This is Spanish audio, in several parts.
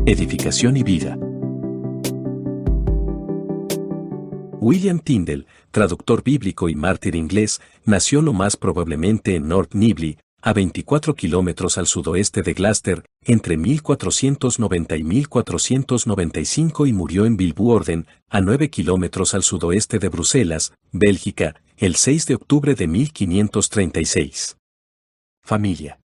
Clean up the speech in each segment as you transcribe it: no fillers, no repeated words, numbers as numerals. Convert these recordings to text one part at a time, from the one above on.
edificación y vida. William Tyndale, traductor bíblico y mártir inglés, nació lo más probablemente en North Nibley, a 24 kilómetros al sudoeste de Gloucester, entre 1490 y 1495 y murió en Vilvoorden, a 9 kilómetros al sudoeste de Bruselas, Bélgica, el 6 de octubre de 1536. Familia.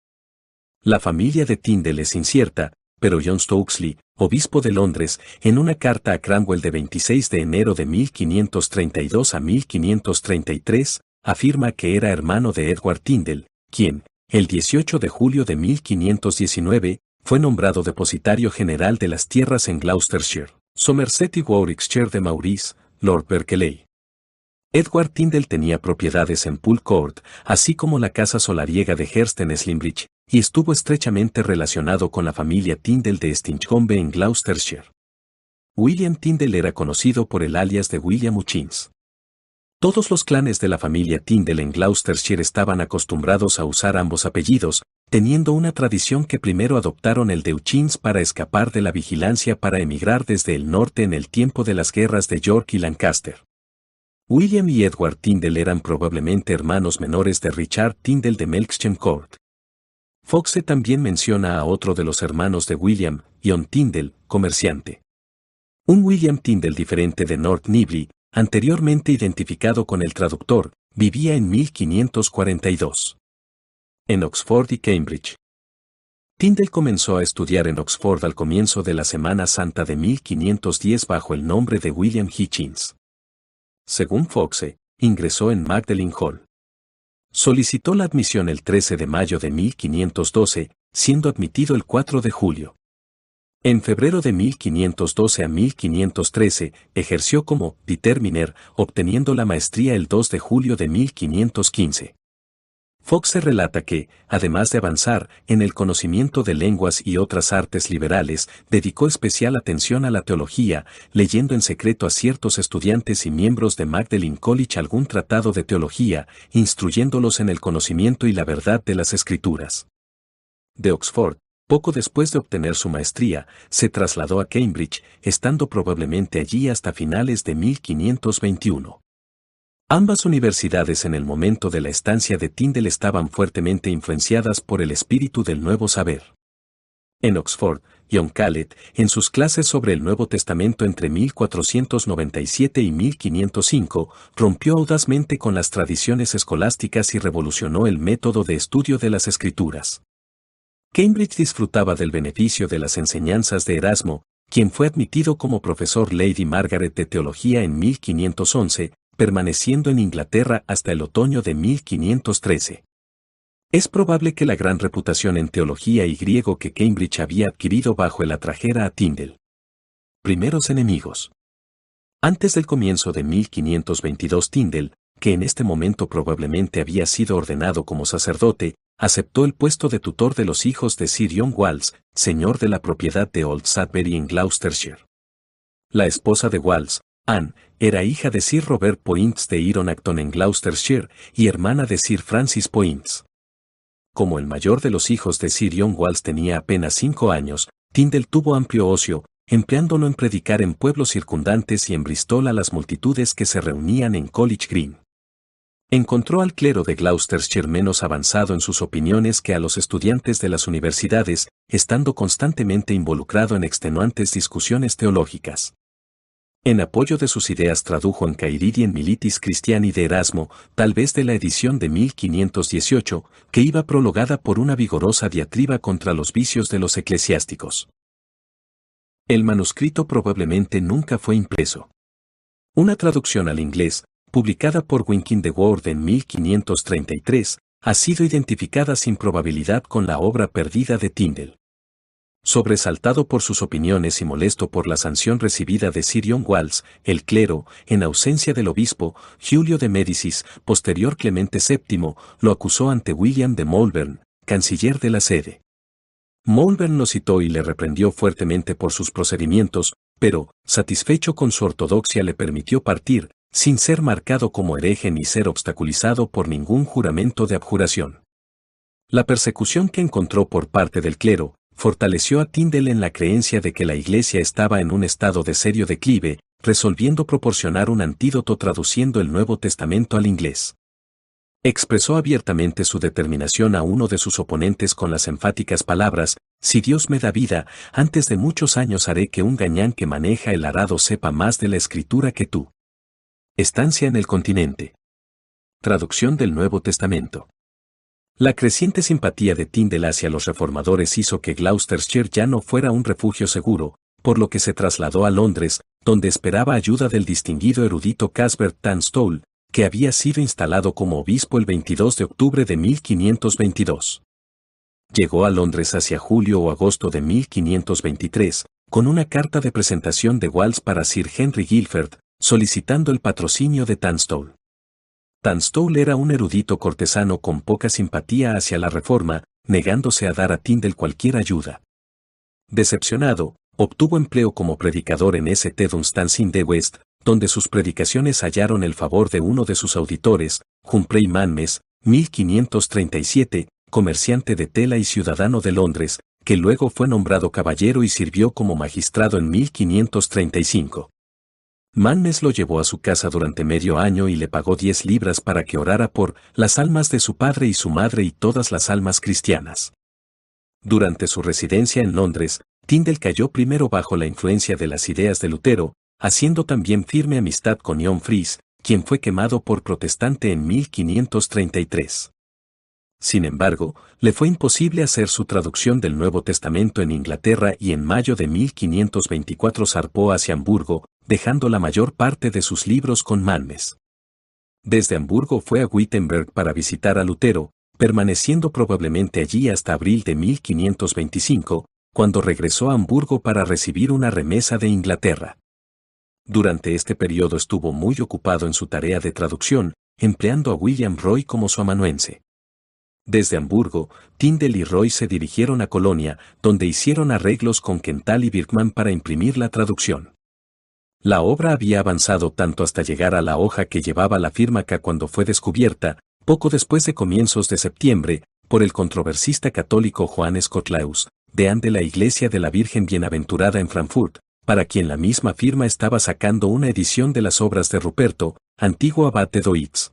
La familia de Tyndale es incierta, pero John Stokesly, obispo de Londres, en una carta a Cranwell de 26 de enero de 1532 a 1533, afirma que era hermano de Edward Tyndale, quien, el 18 de julio de 1519, fue nombrado depositario general de las tierras en Gloucestershire, Somerset y Warwickshire de Maurice, Lord Berkeley. Edward Tyndale tenía propiedades en Poole Court, así como la casa solariega de Hurst en Slimbridge, y estuvo estrechamente relacionado con la familia Tyndale de Stinchcombe en Gloucestershire. William Tyndale era conocido por el alias de William Hutchins. Todos los clanes de la familia Tyndale en Gloucestershire estaban acostumbrados a usar ambos apellidos, teniendo una tradición que primero adoptaron el de Hutchins para escapar de la vigilancia para emigrar desde el norte en el tiempo de las guerras de York y Lancaster. William y Edward Tyndale eran probablemente hermanos menores de Richard Tyndale de Melksham Court. Foxe también menciona a otro de los hermanos de William, John Tyndale, comerciante. Un William Tyndale diferente de North Nibley, anteriormente identificado con el traductor, vivía en 1542. En Oxford y Cambridge. Tyndale comenzó a estudiar en Oxford al comienzo de la Semana Santa de 1510 bajo el nombre de William Hitchins. Según Foxe, ingresó en Magdalen Hall. Solicitó la admisión el 13 de mayo de 1512, siendo admitido el 4 de julio. En febrero de 1512 a 1513, ejerció como determiner, obteniendo la maestría el 2 de julio de 1515. Foxe relata que, además de avanzar en el conocimiento de lenguas y otras artes liberales, dedicó especial atención a la teología, leyendo en secreto a ciertos estudiantes y miembros de Magdalen College algún tratado de teología, instruyéndolos en el conocimiento y la verdad de las Escrituras. De Oxford, poco después de obtener su maestría, se trasladó a Cambridge, estando probablemente allí hasta finales de 1521. Ambas universidades en el momento de la estancia de Tyndale estaban fuertemente influenciadas por el espíritu del nuevo saber. En Oxford, John Callet, en sus clases sobre el Nuevo Testamento entre 1497 y 1505, rompió audazmente con las tradiciones escolásticas y revolucionó el método de estudio de las Escrituras. Cambridge disfrutaba del beneficio de las enseñanzas de Erasmo, quien fue admitido como profesor Lady Margaret de Teología en 1511, permaneciendo en Inglaterra hasta el otoño de 1513. Es probable que la gran reputación en teología y griego que Cambridge había adquirido bajo él atrajera a Tyndale. Primeros enemigos. Antes del comienzo de 1522 Tyndale, que en este momento probablemente había sido ordenado como sacerdote, aceptó el puesto de tutor de los hijos de Sir John Walls, señor de la propiedad de Old Sudbury en Gloucestershire. La esposa de Walls, Anne, era hija de Sir Robert Poyntz de Iron Acton en Gloucestershire y hermana de Sir Francis Poyntz. Como el mayor de los hijos de Sir John Walls tenía apenas 5 años, Tyndale tuvo amplio ocio, empleándolo en predicar en pueblos circundantes y en Bristol a las multitudes que se reunían en College Green. Encontró al clero de Gloucestershire menos avanzado en sus opiniones que a los estudiantes de las universidades, estando constantemente involucrado en extenuantes discusiones teológicas. En apoyo de sus ideas tradujo en Enchiridion Militis Christiani de Erasmo, tal vez de la edición de 1518, que iba prologada por una vigorosa diatriba contra los vicios de los eclesiásticos. El manuscrito probablemente nunca fue impreso. Una traducción al inglés, publicada por Winkin the Word en 1533, ha sido identificada sin probabilidad con la obra perdida de Tyndale. Sobresaltado por sus opiniones y molesto por la sanción recibida de Sir John Walls, el clero, en ausencia del obispo, Julio de Médicis, posterior Clemente VII, lo acusó ante William de Malvern, canciller de la sede. Malvern lo citó y le reprendió fuertemente por sus procedimientos, pero, satisfecho con su ortodoxia, le permitió partir, sin ser marcado como hereje ni ser obstaculizado por ningún juramento de abjuración. La persecución que encontró por parte del clero, fortaleció a Tyndale en la creencia de que la Iglesia estaba en un estado de serio declive, resolviendo proporcionar un antídoto traduciendo el Nuevo Testamento al inglés. Expresó abiertamente su determinación a uno de sus oponentes con las enfáticas palabras: «Si Dios me da vida, antes de muchos años haré que un gañán que maneja el arado sepa más de la Escritura que tú». Estancia en el continente. Traducción del Nuevo Testamento. La creciente simpatía de Tyndale hacia los reformadores hizo que Gloucestershire ya no fuera un refugio seguro, por lo que se trasladó a Londres, donde esperaba ayuda del distinguido erudito Cuthbert Tunstall, que había sido instalado como obispo el 22 de octubre de 1522. Llegó a Londres hacia julio o agosto de 1523, con una carta de presentación de Wallis para Sir Henry Guilford, solicitando el patrocinio de Tunstall. Tunstall era un erudito cortesano con poca simpatía hacia la reforma, negándose a dar a Tyndale cualquier ayuda. Decepcionado, obtuvo empleo como predicador en St. Dunstan-in-the-West, donde sus predicaciones hallaron el favor de uno de sus auditores, Humphrey Manmes, 1537, comerciante de tela y ciudadano de Londres, que luego fue nombrado caballero y sirvió como magistrado en 1535. Manmes lo llevó a su casa durante medio año y le pagó 10 libras para que orara por las almas de su padre y su madre y todas las almas cristianas. Durante su residencia en Londres, Tyndale cayó primero bajo la influencia de las ideas de Lutero, haciendo también firme amistad con John Fries, quien fue quemado por protestante en 1533. Sin embargo, le fue imposible hacer su traducción del Nuevo Testamento en Inglaterra y en mayo de 1524 zarpó hacia Hamburgo, dejando la mayor parte de sus libros con Manmes. Desde Hamburgo fue a Wittenberg para visitar a Lutero, permaneciendo probablemente allí hasta abril de 1525, cuando regresó a Hamburgo para recibir una remesa de Inglaterra. Durante este periodo estuvo muy ocupado en su tarea de traducción, empleando a William Roy como su amanuense. Desde Hamburgo, Tyndale y Roy se dirigieron a Colonia, donde hicieron arreglos con Quental y Birkman para imprimir la traducción. La obra había avanzado tanto hasta llegar a la hoja que llevaba la firma K cuando fue descubierta, poco después de comienzos de septiembre, por el controversista católico Johannes Cotlaeus, deán de la Iglesia de la Virgen Bienaventurada en Frankfurt, para quien la misma firma estaba sacando una edición de las obras de Ruperto, antiguo abate d'Oix.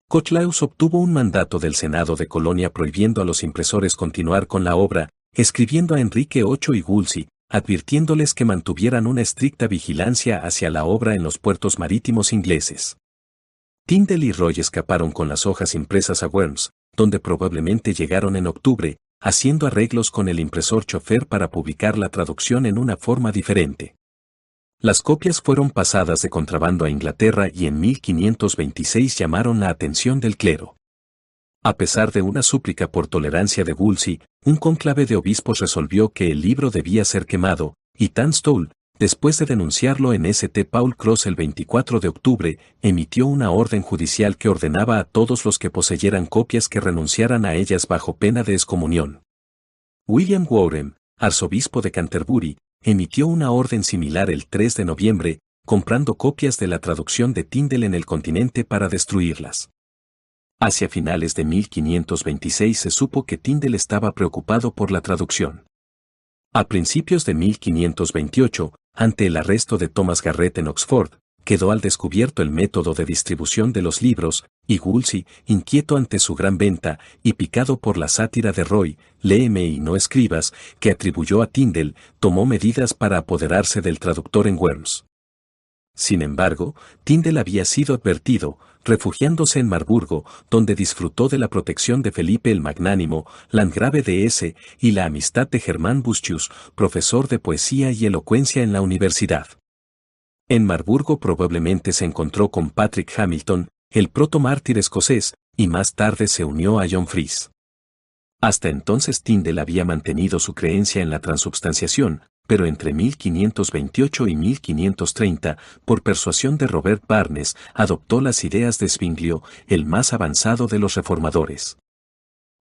Cotlaeus obtuvo un mandato del Senado de Colonia prohibiendo a los impresores continuar con la obra, escribiendo a Enrique VIII y Wolsey, advirtiéndoles que mantuvieran una estricta vigilancia hacia la obra en los puertos marítimos ingleses. Tyndale y Roy escaparon con las hojas impresas a Worms, donde probablemente llegaron en octubre, haciendo arreglos con el impresor Chofer para publicar la traducción en una forma diferente. Las copias fueron pasadas de contrabando a Inglaterra y en 1526 llamaron la atención del clero. A pesar de una súplica por tolerancia de Wolsey, un cónclave de obispos resolvió que el libro debía ser quemado, y Tunstall, después de denunciarlo en St. Paul Cross el 24 de octubre, emitió una orden judicial que ordenaba a todos los que poseyeran copias que renunciaran a ellas bajo pena de excomunión. William Warham, arzobispo de Canterbury, emitió una orden similar el 3 de noviembre, comprando copias de la traducción de Tyndale en el continente para destruirlas. Hacia finales de 1526 se supo que Tyndale estaba preocupado por la traducción. A principios de 1528, ante el arresto de Thomas Garrett en Oxford, quedó al descubierto el método de distribución de los libros, y Wolsey, inquieto ante su gran venta y picado por la sátira de Roy, léeme y no escribas, que atribuyó a Tyndale, tomó medidas para apoderarse del traductor en Worms. Sin embargo, Tyndale había sido advertido, refugiándose en Marburgo, donde disfrutó de la protección de Felipe el Magnánimo, landgrave de Hesse, y la amistad de Germán Bustius, profesor de poesía y elocuencia en la universidad. En Marburgo probablemente se encontró con Patrick Hamilton, el protomártir escocés, y más tarde se unió a John Fries. Hasta entonces Tyndale había mantenido su creencia en la transubstanciación, pero entre 1528 y 1530, por persuasión de Robert Barnes, adoptó las ideas de Zwinglio, el más avanzado de los reformadores.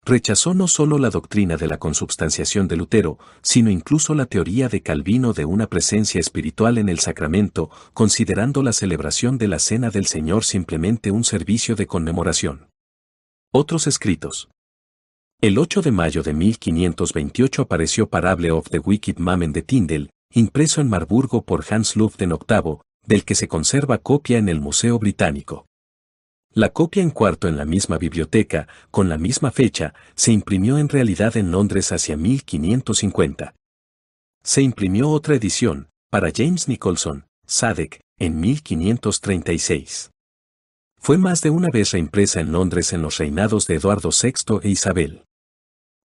Rechazó no solo la doctrina de la consubstanciación de Lutero, sino incluso la teoría de Calvino de una presencia espiritual en el sacramento, considerando la celebración de la Cena del Señor simplemente un servicio de conmemoración. Otros escritos. El 8 de mayo de 1528 apareció Parable of the Wicked Mammon de Tyndale, impreso en Marburgo por Hans Lufden VIII, del que se conserva copia en el Museo Británico. La copia en cuarto en la misma biblioteca, con la misma fecha, se imprimió en realidad en Londres hacia 1550. Se imprimió otra edición, para James Nicholson, Sadek, en 1536. Fue más de una vez reimpresa en Londres en los reinados de Eduardo VI e Isabel.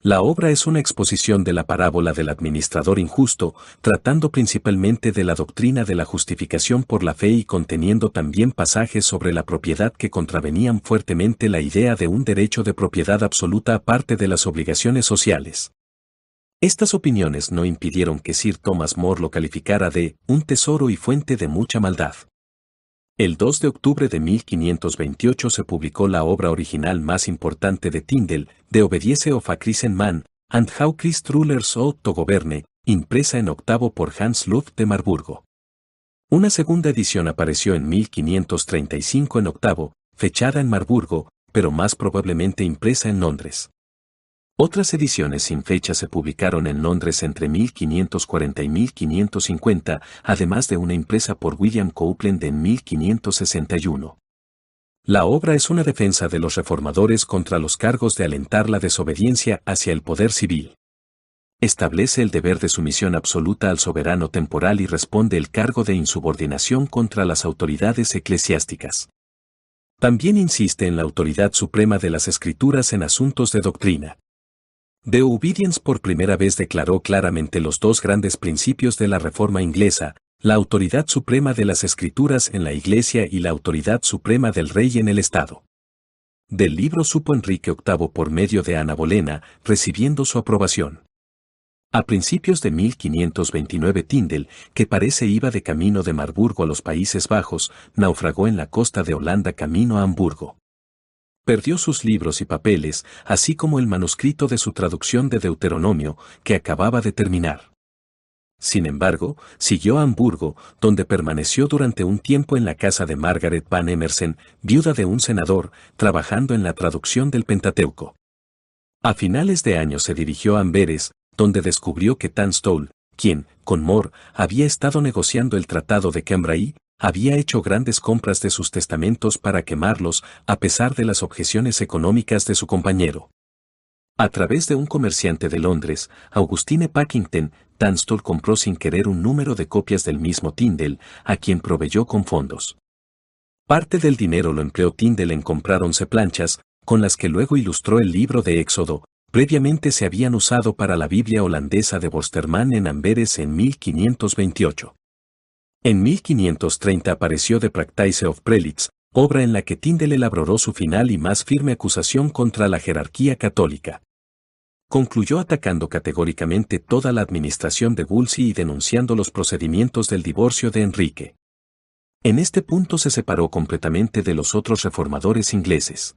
La obra es una exposición de la parábola del administrador injusto, tratando principalmente de la doctrina de la justificación por la fe y conteniendo también pasajes sobre la propiedad que contravenían fuertemente la idea de un derecho de propiedad absoluta aparte de las obligaciones sociales. Estas opiniones no impidieron que Sir Thomas More lo calificara de un tesoro y fuente de mucha maldad. El 2 de octubre de 1528 se publicó la obra original más importante de Tyndale, The Obedience of a Christen Man, and How Christ Rulers Ought to Govern, impresa en octavo por Hans Luf de Marburgo. Una segunda edición apareció en 1535 en octavo, fechada en Marburgo, pero más probablemente impresa en Londres. Otras ediciones sin fecha se publicaron en Londres entre 1540 y 1550, además de una impresa por William Copeland en 1561. La obra es una defensa de los reformadores contra los cargos de alentar la desobediencia hacia el poder civil. Establece el deber de sumisión absoluta al soberano temporal y responde el cargo de insubordinación contra las autoridades eclesiásticas. También insiste en la autoridad suprema de las Escrituras en asuntos de doctrina. The Obedience por primera vez declaró claramente los dos grandes principios de la Reforma inglesa, la autoridad suprema de las Escrituras en la Iglesia y la autoridad suprema del Rey en el Estado. Del libro supo Enrique VIII por medio de Ana Bolena, recibiendo su aprobación. A principios de 1529 Tyndale, que parece iba de camino de Marburgo a los Países Bajos, naufragó en la costa de Holanda camino a Hamburgo. Perdió sus libros y papeles, así como el manuscrito de su traducción de Deuteronomio, que acababa de terminar. Sin embargo, siguió a Hamburgo, donde permaneció durante un tiempo en la casa de Margaret Van Emersen, viuda de un senador, trabajando en la traducción del Pentateuco. A finales de año se dirigió a Amberes, donde descubrió que Tunstall, quien, con More, había estado negociando el Tratado de Cambrai, había hecho grandes compras de sus testamentos para quemarlos, a pesar de las objeciones económicas de su compañero. A través de un comerciante de Londres, Augustine Packington, Tunstall compró sin querer un número de copias del mismo Tyndale, a quien proveyó con fondos. Parte del dinero lo empleó Tyndale en comprar 11 planchas, con las que luego ilustró el libro de Éxodo. Previamente se habían usado para la Biblia holandesa de Borsterman en Amberes en 1528. En 1530 apareció The Practice of Prelates, obra en la que Tyndale elaboró su final y más firme acusación contra la jerarquía católica. Concluyó atacando categóricamente toda la administración de Wolsey y denunciando los procedimientos del divorcio de Enrique. En este punto se separó completamente de los otros reformadores ingleses.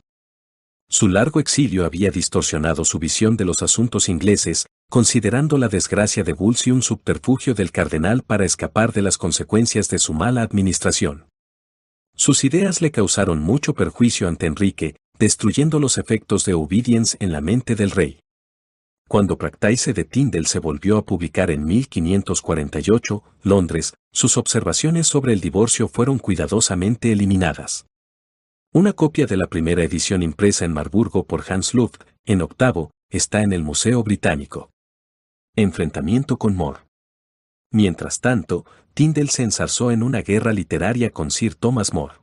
Su largo exilio había distorsionado su visión de los asuntos ingleses, considerando la desgracia de Wolsey un subterfugio del cardenal para escapar de las consecuencias de su mala administración. Sus ideas le causaron mucho perjuicio ante Enrique, destruyendo los efectos de Obedience en la mente del rey. Cuando Practice de Tyndale se volvió a publicar en 1548, Londres, sus observaciones sobre el divorcio fueron cuidadosamente eliminadas. Una copia de la primera edición impresa en Marburgo por Hans Luft, en octavo, está en el Museo Británico. Enfrentamiento con More. Mientras tanto, Tyndale se enzarzó en una guerra literaria con Sir Thomas More.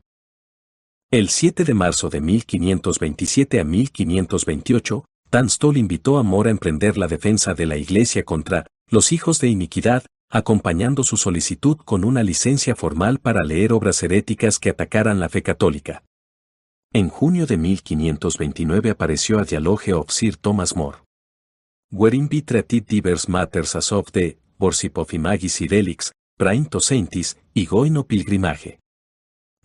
El 7 de marzo de 1527 a 1528, Tunstall invitó a More a emprender la defensa de la Iglesia contra los hijos de iniquidad, acompañando su solicitud con una licencia formal para leer obras heréticas que atacaran la fe católica. En junio de 1529 apareció a Dialogue of Sir Thomas More. Wherein be treated divers matters as of the worship of images y relics, praying to saints, y going o pilgrimage.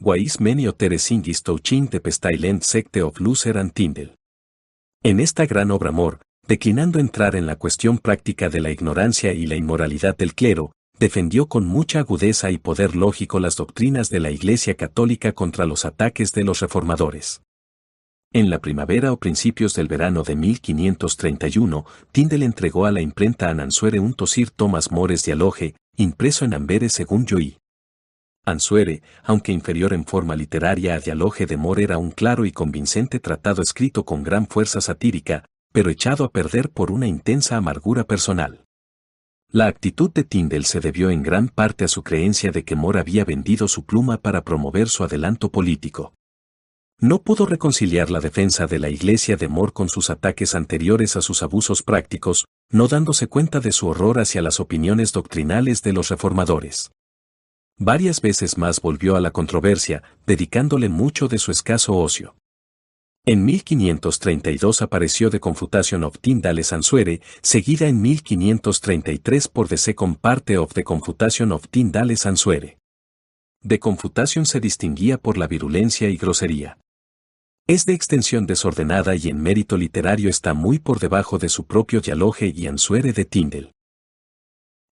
Wise many other things touching the pestilent secte of Luther and Tyndale. En esta gran obra More, declinando entrar en la cuestión práctica de la ignorancia y la inmoralidad del clero, defendió con mucha agudeza y poder lógico las doctrinas de la Iglesia católica contra los ataques de los reformadores. En la primavera o principios del verano de 1531, Tyndale entregó a la imprenta Anansuere un Sir Thomas More's Dialogue, impreso en Amberes según Joy. Ansuere, aunque inferior en forma literaria a Dialogue de More, era un claro y convincente tratado escrito con gran fuerza satírica, pero echado a perder por una intensa amargura personal. La actitud de Tyndale se debió en gran parte a su creencia de que More había vendido su pluma para promover su adelanto político. No pudo reconciliar la defensa de la Iglesia de More con sus ataques anteriores a sus abusos prácticos, no dándose cuenta de su horror hacia las opiniones doctrinales de los reformadores. Varias veces más volvió a la controversia, dedicándole mucho de su escaso ocio. En 1532 apareció The Confutation of Tyndale's Ansuere, seguida en 1533 por The Second Part of The Confutation of Tyndale's Ansuere. The Confutation se distinguía por la virulencia y grosería. Es de extensión desordenada y en mérito literario está muy por debajo de su propio Dialogue y Ansuere de Tyndale.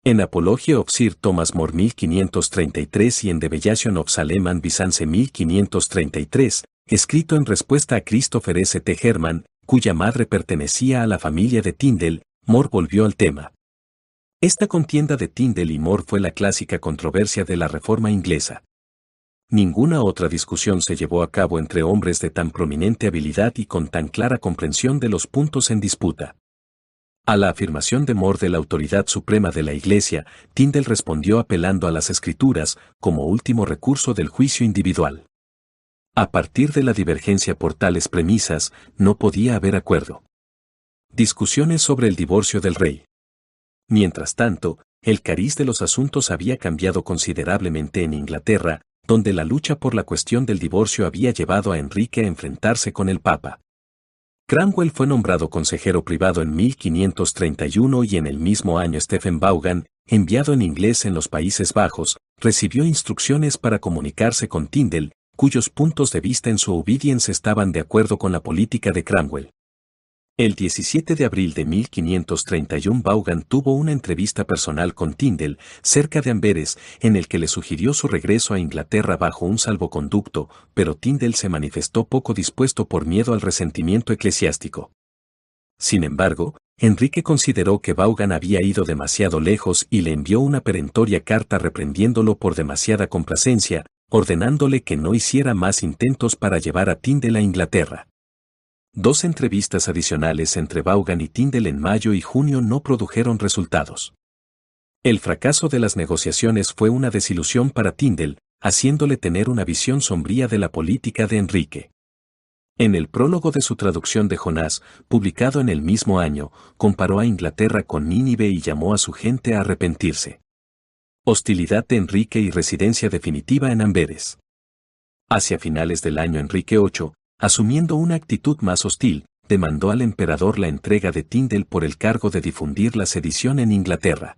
En Apology of Sir Thomas More 1533 y en The Bellation of Salem and Byzance 1533, escrito en respuesta a Christopher S. T. Herman, cuya madre pertenecía a la familia de Tyndale, More volvió al tema. Esta contienda de Tyndale y More fue la clásica controversia de la Reforma inglesa. Ninguna otra discusión se llevó a cabo entre hombres de tan prominente habilidad y con tan clara comprensión de los puntos en disputa. A la afirmación de More de la autoridad suprema de la Iglesia, Tyndale respondió apelando a las Escrituras como último recurso del juicio individual. A partir de la divergencia por tales premisas, no podía haber acuerdo. Discusiones sobre el divorcio del rey. Mientras tanto, el cariz de los asuntos había cambiado considerablemente en Inglaterra, donde la lucha por la cuestión del divorcio había llevado a Enrique a enfrentarse con el Papa. Cromwell fue nombrado consejero privado en 1531 y en el mismo año Stephen Vaughan, enviado en inglés en los Países Bajos, recibió instrucciones para comunicarse con Tyndale, cuyos puntos de vista en su Obedience estaban de acuerdo con la política de Cromwell. El 17 de abril de 1531 Vaughan tuvo una entrevista personal con Tyndale, cerca de Amberes, en el que le sugirió su regreso a Inglaterra bajo un salvoconducto, pero Tyndale se manifestó poco dispuesto por miedo al resentimiento eclesiástico. Sin embargo, Enrique consideró que Vaughan había ido demasiado lejos y le envió una perentoria carta reprendiéndolo por demasiada complacencia, ordenándole que no hiciera más intentos para llevar a Tyndale a Inglaterra. Dos entrevistas adicionales entre Vaughan y Tyndale en mayo y junio no produjeron resultados. El fracaso de las negociaciones fue una desilusión para Tyndale, haciéndole tener una visión sombría de la política de Enrique. En el prólogo de su traducción de Jonás, publicado en el mismo año, comparó a Inglaterra con Nínive y llamó a su gente a arrepentirse. Hostilidad de Enrique y residencia definitiva en Amberes. Hacia finales del año Enrique VIII, asumiendo una actitud más hostil, demandó al emperador la entrega de Tyndale por el cargo de difundir la sedición en Inglaterra.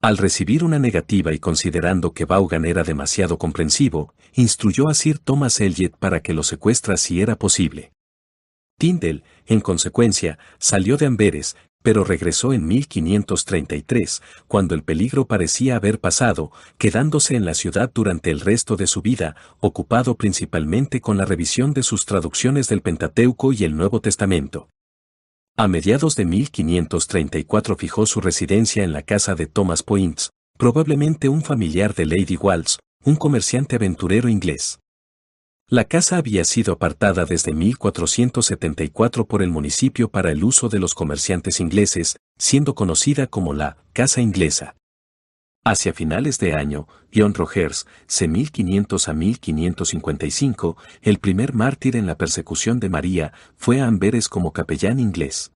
Al recibir una negativa y considerando que Vaughan era demasiado comprensivo, instruyó a Sir Thomas Elyot para que lo secuestra si era posible. Tyndale, en consecuencia, salió de Amberes, pero regresó en 1533, cuando el peligro parecía haber pasado, quedándose en la ciudad durante el resto de su vida, ocupado principalmente con la revisión de sus traducciones del Pentateuco y el Nuevo Testamento. A mediados de 1534 fijó su residencia en la casa de Thomas Poyntz, probablemente un familiar de Lady Walsh, un comerciante aventurero inglés. La casa había sido apartada desde 1474 por el municipio para el uso de los comerciantes ingleses, siendo conocida como la Casa Inglesa. Hacia finales de año, John Rogers, c. 1500 a 1555, el primer mártir en la persecución de María, fue a Amberes como capellán inglés.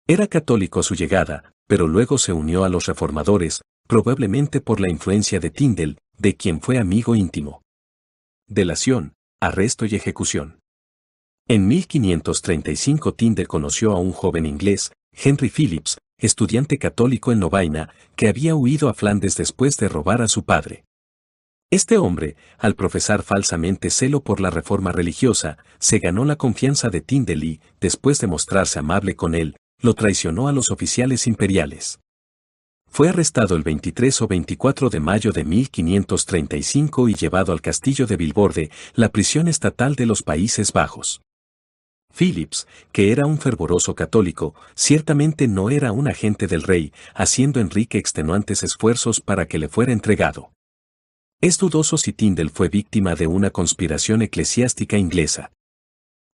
Era católico a su llegada, pero luego se unió a los reformadores, probablemente por la influencia de Tyndale, de quien fue amigo íntimo. Delación, arresto y ejecución. En 1535 Tyndale conoció a un joven inglés, Henry Phillips, estudiante católico en Lovaina, que había huido a Flandes después de robar a su padre. Este hombre, al profesar falsamente celo por la reforma religiosa, se ganó la confianza de Tyndale y, después de mostrarse amable con él, lo traicionó a los oficiales imperiales. Fue arrestado el 23 o 24 de mayo de 1535 y llevado al castillo de Vilvoorde, la prisión estatal de los Países Bajos. Phillips, que era un fervoroso católico, ciertamente no era un agente del rey, haciendo Enrique extenuantes esfuerzos para que le fuera entregado. Es dudoso si Tyndale fue víctima de una conspiración eclesiástica inglesa.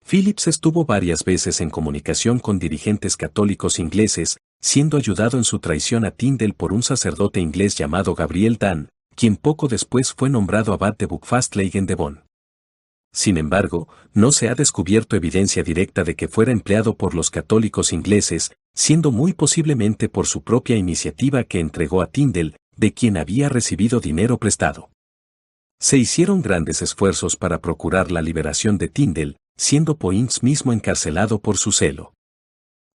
Phillips estuvo varias veces en comunicación con dirigentes católicos ingleses, siendo ayudado en su traición a Tyndale por un sacerdote inglés llamado Gabriel Dan, quien poco después fue nombrado abad de Buckfastleigh en Devon. Sin embargo, no se ha descubierto evidencia directa de que fuera empleado por los católicos ingleses, siendo muy posiblemente por su propia iniciativa que entregó a Tyndale, de quien había recibido dinero prestado. Se hicieron grandes esfuerzos para procurar la liberación de Tyndale, siendo Poins mismo encarcelado por su celo.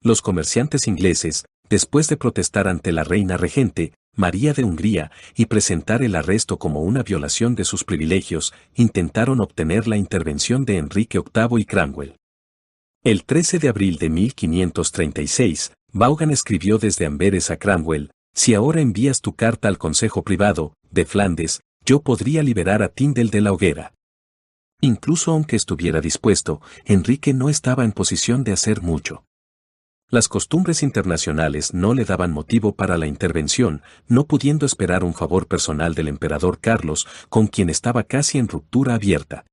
Los comerciantes ingleses, después de protestar ante la reina regente, María de Hungría, y presentar el arresto como una violación de sus privilegios, intentaron obtener la intervención de Enrique VIII y Cromwell. El 13 de abril de 1536, Vaughan escribió desde Amberes a Cromwell: «Si ahora envías tu carta al Consejo Privado, de Flandes, yo podría liberar a Tyndale de la hoguera». Incluso aunque estuviera dispuesto, Enrique no estaba en posición de hacer mucho. Las costumbres internacionales no le daban motivo para la intervención, no pudiendo esperar un favor personal del emperador Carlos, con quien estaba casi en ruptura abierta.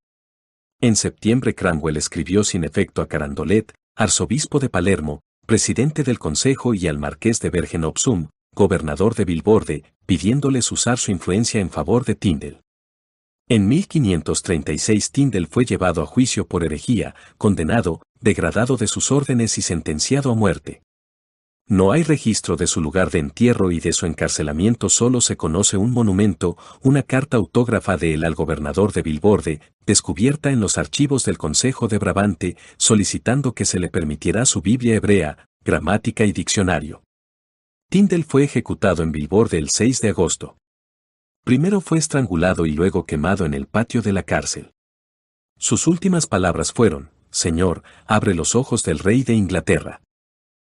En septiembre Cromwell escribió sin efecto a Carondelet, arzobispo de Palermo, presidente del consejo, y al marqués de Bergen-op-Zoom, gobernador de Vilvorde, pidiéndoles usar su influencia en favor de Tyndale. En 1536 Tyndale fue llevado a juicio por herejía, condenado, degradado de sus órdenes y sentenciado a muerte. No hay registro de su lugar de entierro y de su encarcelamiento, solo se conoce un monumento, una carta autógrafa de él al gobernador de Vilvorde, descubierta en los archivos del Consejo de Brabante, solicitando que se le permitiera su Biblia hebrea, gramática y diccionario. Tyndale fue ejecutado en Vilvorde el 6 de agosto. Primero fue estrangulado y luego quemado en el patio de la cárcel. Sus últimas palabras fueron: «Señor, abre los ojos del rey de Inglaterra».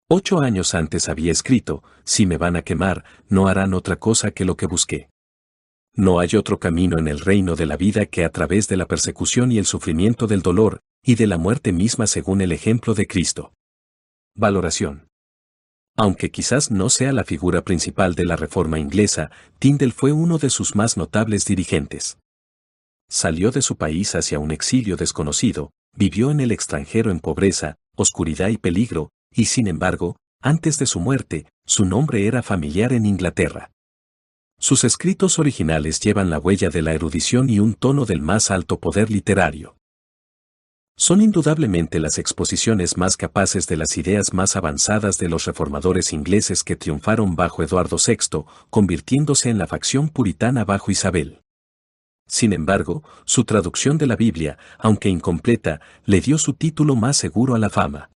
8 años antes había escrito: «Si me van a quemar, no harán otra cosa que lo que busqué». No hay otro camino en el reino de la vida que a través de la persecución y el sufrimiento del dolor, y de la muerte misma según el ejemplo de Cristo. Valoración. Aunque quizás no sea la figura principal de la Reforma inglesa, Tyndale fue uno de sus más notables dirigentes. Salió de su país hacia un exilio desconocido, vivió en el extranjero en pobreza, oscuridad y peligro, y sin embargo, antes de su muerte, su nombre era familiar en Inglaterra. Sus escritos originales llevan la huella de la erudición y un tono del más alto poder literario. Son indudablemente las exposiciones más capaces de las ideas más avanzadas de los reformadores ingleses que triunfaron bajo Eduardo VI, convirtiéndose en la facción puritana bajo Isabel. Sin embargo, su traducción de la Biblia, aunque incompleta, le dio su título más seguro a la fama.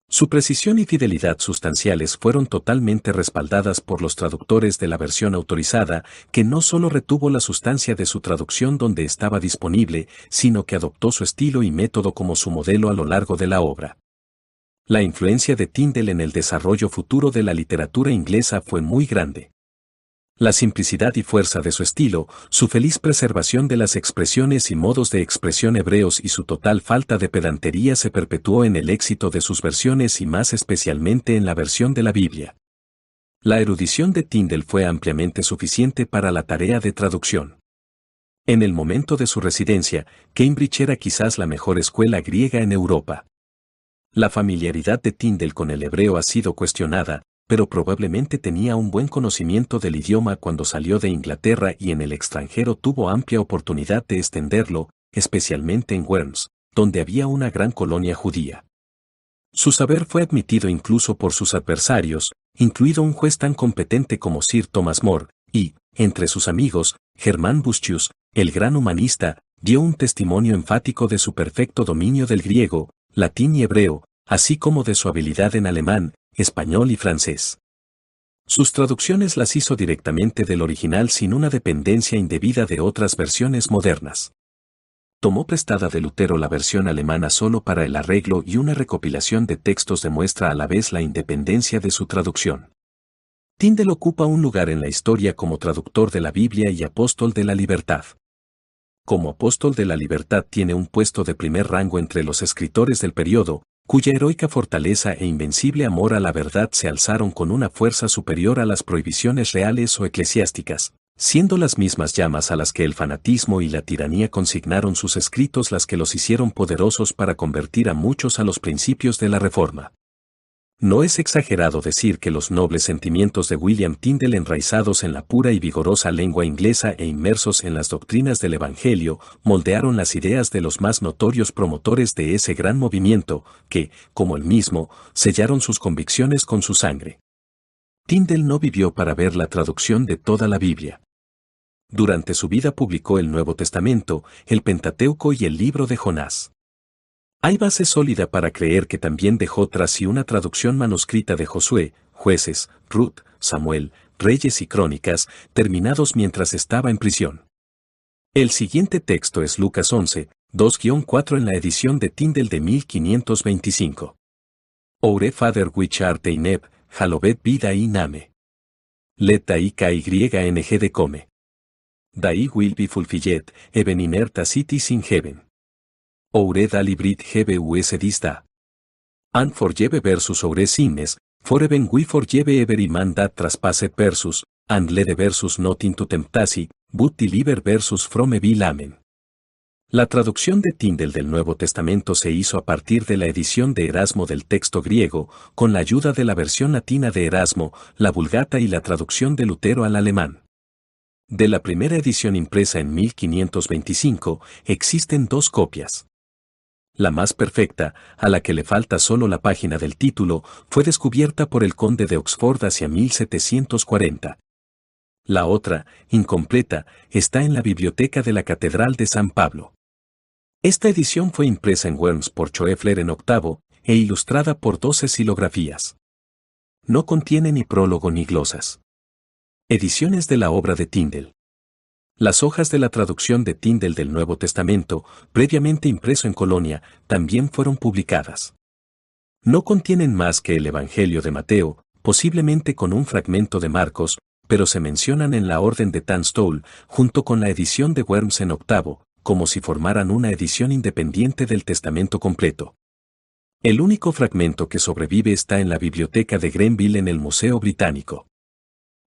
Su precisión y fidelidad sustanciales fueron totalmente respaldadas por los traductores de la versión autorizada, que no solo retuvo la sustancia de su traducción donde estaba disponible, sino que adoptó su estilo y método como su modelo a lo largo de la obra. La influencia de Tyndale en el desarrollo futuro de la literatura inglesa fue muy grande. La simplicidad y fuerza de su estilo, su feliz preservación de las expresiones y modos de expresión hebreos y su total falta de pedantería se perpetuó en el éxito de sus versiones y más especialmente en la versión de la Biblia. La erudición de Tyndale fue ampliamente suficiente para la tarea de traducción. En el momento de su residencia, Cambridge era quizás la mejor escuela griega en Europa. La familiaridad de Tyndale con el hebreo ha sido cuestionada, pero probablemente tenía un buen conocimiento del idioma cuando salió de Inglaterra y en el extranjero tuvo amplia oportunidad de extenderlo, especialmente en Worms, donde había una gran colonia judía. Su saber fue admitido incluso por sus adversarios, incluido un juez tan competente como Sir Thomas More, y, entre sus amigos, Germán Buschius, el gran humanista, dio un testimonio enfático de su perfecto dominio del griego, latín y hebreo, así como de su habilidad en alemán, español y francés. Sus traducciones las hizo directamente del original sin una dependencia indebida de otras versiones modernas. Tomó prestada de Lutero la versión alemana solo para el arreglo y una recopilación de textos demuestra a la vez la independencia de su traducción. Tyndale ocupa un lugar en la historia como traductor de la Biblia y apóstol de la libertad. Como apóstol de la libertad tiene un puesto de primer rango entre los escritores del periodo, cuya heroica fortaleza e invencible amor a la verdad se alzaron con una fuerza superior a las prohibiciones reales o eclesiásticas, siendo las mismas llamas a las que el fanatismo y la tiranía consignaron sus escritos las que los hicieron poderosos para convertir a muchos a los principios de la Reforma. No es exagerado decir que los nobles sentimientos de William Tyndale, enraizados en la pura y vigorosa lengua inglesa e inmersos en las doctrinas del Evangelio, moldearon las ideas de los más notorios promotores de ese gran movimiento, que, como él mismo, sellaron sus convicciones con su sangre. Tyndale no vivió para ver la traducción de toda la Biblia. Durante su vida publicó el Nuevo Testamento, el Pentateuco y el libro de Jonás. Hay base sólida para creer que también dejó tras sí una traducción manuscrita de Josué, Jueces, Ruth, Samuel, Reyes y Crónicas, terminados mientras estaba en prisión. El siguiente texto es Lucas 11, 2-4 en la edición de Tyndale de 1525. Our Father which art in heaven, hallowed be thy name. Let thy kYng de come. Thy will be fulfilled, even in earth as it is in heaven. Oure daily bread have us this day. And forgive versus oure sins, for even we forgive every man that trespasseth versus, and lead versus not into temptation, but deliver versus from evil. Amen. La traducción de Tyndale del Nuevo Testamento se hizo a partir de la edición de Erasmo del texto griego, con la ayuda de la versión latina de Erasmo, la Vulgata y la traducción de Lutero al alemán. De la primera edición impresa en 1525, existen dos copias. La más perfecta, a la que le falta solo la página del título, fue descubierta por el conde de Oxford hacia 1740. La otra, incompleta, está en la biblioteca de la Catedral de San Pablo. Esta edición fue impresa en Worms por Schoeffler en octavo, e ilustrada por 12 xilografías. No contiene ni prólogo ni glosas. Ediciones de la obra de Tyndale. Las hojas de la traducción de Tyndale del Nuevo Testamento, previamente impreso en Colonia, también fueron publicadas. No contienen más que el Evangelio de Mateo, posiblemente con un fragmento de Marcos, pero se mencionan en la orden de Tunstall, junto con la edición de Worms en octavo, como si formaran una edición independiente del Testamento completo. El único fragmento que sobrevive está en la biblioteca de Grenville en el Museo Británico.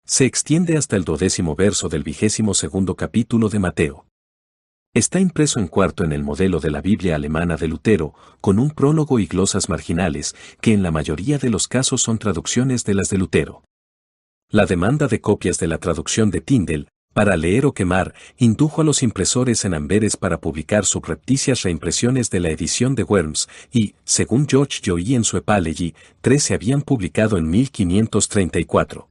Se extiende hasta el 12º verso del 22º capítulo de Mateo. Está impreso en cuarto en el modelo de la Biblia alemana de Lutero, con un prólogo y glosas marginales, que en la mayoría de los casos son traducciones de las de Lutero. La demanda de copias de la traducción de Tyndale, para leer o quemar, indujo a los impresores en Amberes para publicar subrepticias reimpresiones de la edición de Worms, y, según George Joy en su Apology, 3 se habían publicado en 1534.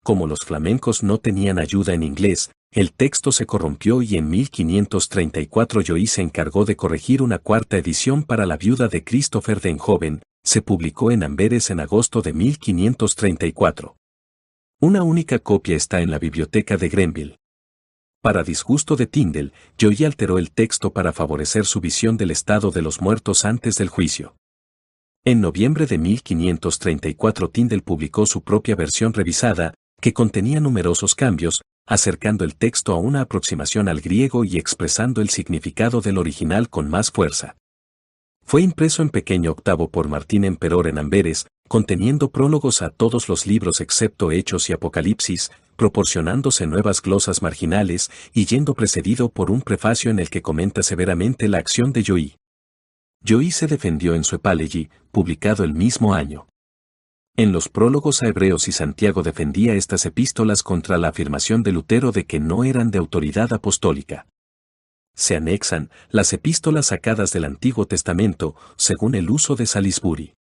Como los flamencos no tenían ayuda en inglés, el texto se corrompió y en 1534 Joy se encargó de corregir una cuarta edición para la viuda de Christopher Denhoven, se publicó en Amberes en agosto de 1534. Una única copia está en la biblioteca de Grenville. Para disgusto de Tyndale, Joy alteró el texto para favorecer su visión del estado de los muertos antes del juicio. En noviembre de 1534 Tyndale publicó su propia versión revisada, que contenía numerosos cambios, acercando el texto a una aproximación al griego y expresando el significado del original con más fuerza. Fue impreso en pequeño octavo por Martín Emperor en Amberes, conteniendo prólogos a todos los libros excepto Hechos y Apocalipsis, proporcionándose nuevas glosas marginales y yendo precedido por un prefacio en el que comenta severamente la acción de Joy. Joy se defendió en su Apology, publicado el mismo año. En los prólogos a Hebreos y Santiago defendía estas epístolas contra la afirmación de Lutero de que no eran de autoridad apostólica. Se anexan las epístolas sacadas del Antiguo Testamento, según el uso de Salisbury.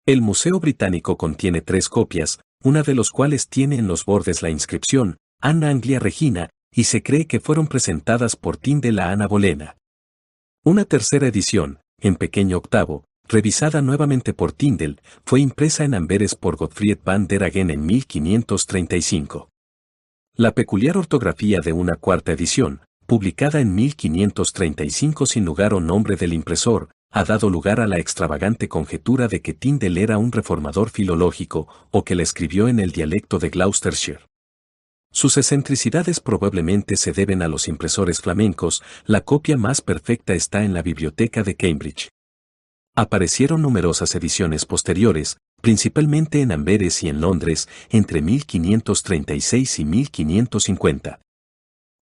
El Museo Británico contiene 3 copias, una de los cuales tiene en los bordes la inscripción Anna Anglia Regina, y se cree que fueron presentadas por Tyndale a Ana Bolena. Una tercera edición, en pequeño octavo, revisada nuevamente por Tyndale, fue impresa en Amberes por Gottfried van der Hagen en 1535. La peculiar ortografía de una cuarta edición, publicada en 1535 sin lugar o nombre del impresor, ha dado lugar a la extravagante conjetura de que Tyndale era un reformador filológico o que la escribió en el dialecto de Gloucestershire. Sus excentricidades probablemente se deben a los impresores flamencos. La copia más perfecta está en la biblioteca de Cambridge. Aparecieron numerosas ediciones posteriores, principalmente en Amberes y en Londres, entre 1536 y 1550.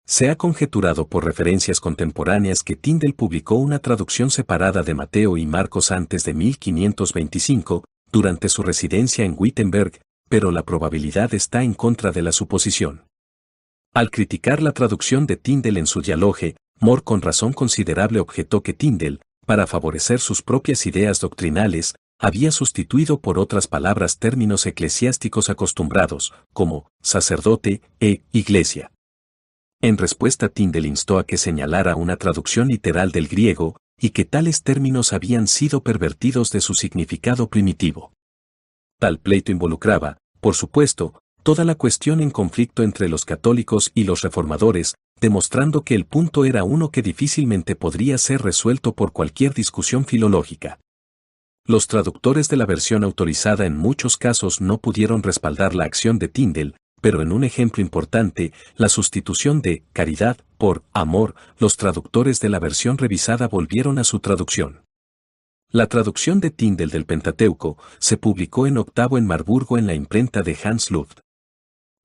Se ha conjeturado por referencias contemporáneas que Tyndale publicó una traducción separada de Mateo y Marcos antes de 1525, durante su residencia en Wittenberg, pero la probabilidad está en contra de la suposición. Al criticar la traducción de Tyndale en su dialogue, More con razón considerable objetó que Tyndale, para favorecer sus propias ideas doctrinales, había sustituido por otras palabras términos eclesiásticos acostumbrados, como sacerdote e iglesia. En respuesta, Tyndale instó a que señalara una traducción literal del griego, y que tales términos habían sido pervertidos de su significado primitivo. Tal pleito involucraba, por supuesto, toda la cuestión en conflicto entre los católicos y los reformadores, demostrando que el punto era uno que difícilmente podría ser resuelto por cualquier discusión filológica. Los traductores de la versión autorizada en muchos casos no pudieron respaldar la acción de Tyndale, pero en un ejemplo importante, la sustitución de caridad por amor, los traductores de la versión revisada volvieron a su traducción. La traducción de Tyndale del Pentateuco se publicó en octavo en Marburgo en la imprenta de Hans Luft.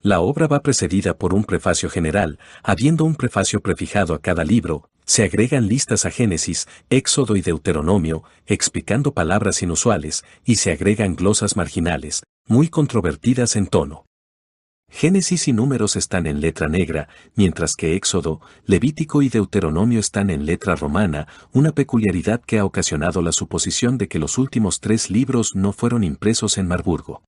La obra va precedida por un prefacio general, habiendo un prefacio prefijado a cada libro, se agregan listas a Génesis, Éxodo y Deuteronomio, explicando palabras inusuales, y se agregan glosas marginales, muy controvertidas en tono. Génesis y Números están en letra negra, mientras que Éxodo, Levítico y Deuteronomio están en letra romana, una peculiaridad que ha ocasionado la suposición de que los últimos 3 libros no fueron impresos en Marburgo.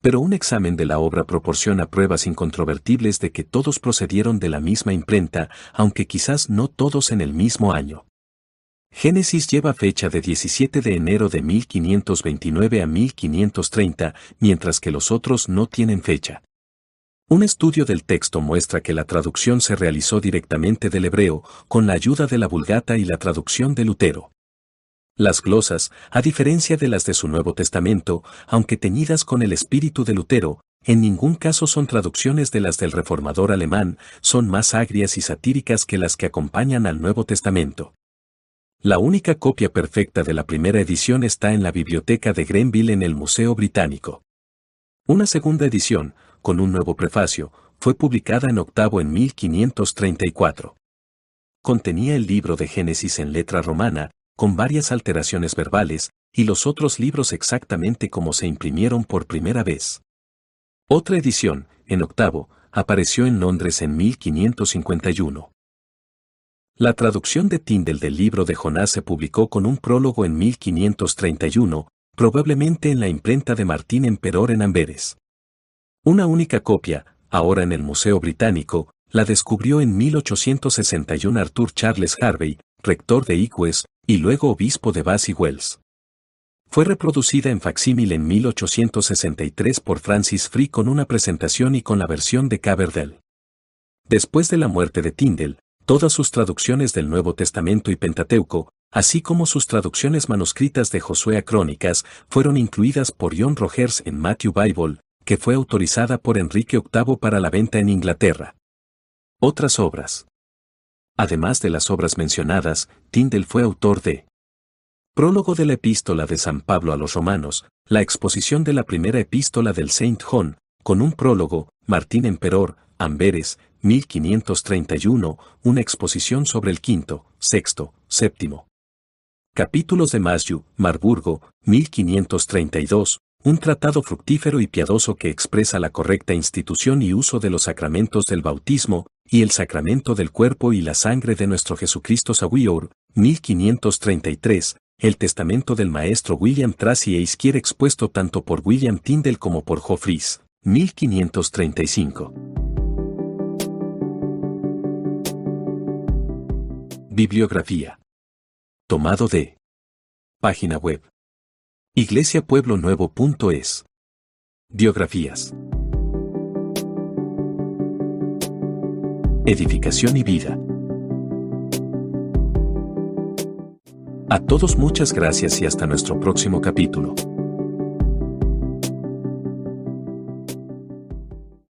Pero un examen de la obra proporciona pruebas incontrovertibles de que todos procedieron de la misma imprenta, aunque quizás no todos en el mismo año. Génesis lleva fecha de 17 de enero de 1529 a 1530, mientras que los otros no tienen fecha. Un estudio del texto muestra que la traducción se realizó directamente del hebreo, con la ayuda de la Vulgata y la traducción de Lutero. Las glosas, a diferencia de las de su Nuevo Testamento, aunque teñidas con el espíritu de Lutero, en ningún caso son traducciones de las del reformador alemán, son más agrias y satíricas que las que acompañan al Nuevo Testamento. La única copia perfecta de la primera edición está en la biblioteca de Grenville en el Museo Británico. Una segunda edición, con un nuevo prefacio, fue publicada en octavo en 1534. Contenía el libro de Génesis en letra romana, con varias alteraciones verbales, y los otros libros exactamente como se imprimieron por primera vez. Otra edición, en octavo, apareció en Londres en 1551. La traducción de Tyndale del libro de Jonás se publicó con un prólogo en 1531, probablemente en la imprenta de Martín Emperor en Amberes. Una única copia, ahora en el Museo Británico, la descubrió en 1861 Arthur Charles Harvey, rector de Eques, y luego obispo de Bath y Wells. Fue reproducida en facsímil en 1863 por Francis Free con una presentación y con la versión de Coverdale. Después de la muerte de Tyndale, todas sus traducciones del Nuevo Testamento y Pentateuco, así como sus traducciones manuscritas de Josué a Crónicas, fueron incluidas por John Rogers en Matthew Bible, que fue autorizada por Enrique VIII para la venta en Inglaterra. Otras obras. Además de las obras mencionadas, Tyndale fue autor de Prólogo de la Epístola de San Pablo a los Romanos, la exposición de la primera epístola del Saint John, con un prólogo, Martín Emperor, Amberes, 1531, una exposición sobre el quinto, sexto, séptimo capítulos de Matthew, Marburgo, 1532, un tratado fructífero y piadoso que expresa la correcta institución y uso de los sacramentos del bautismo, y el sacramento del cuerpo y la sangre de nuestro Jesucristo Savior, 1533, el testamento del maestro William Tracy Aiskier expuesto tanto por William Tyndale como por Jeffreys, 1535. Bibliografía. Tomado de página web iglesiapueblonuevo.es. Biografías. Edificación y vida. A todos muchas gracias y hasta nuestro próximo capítulo.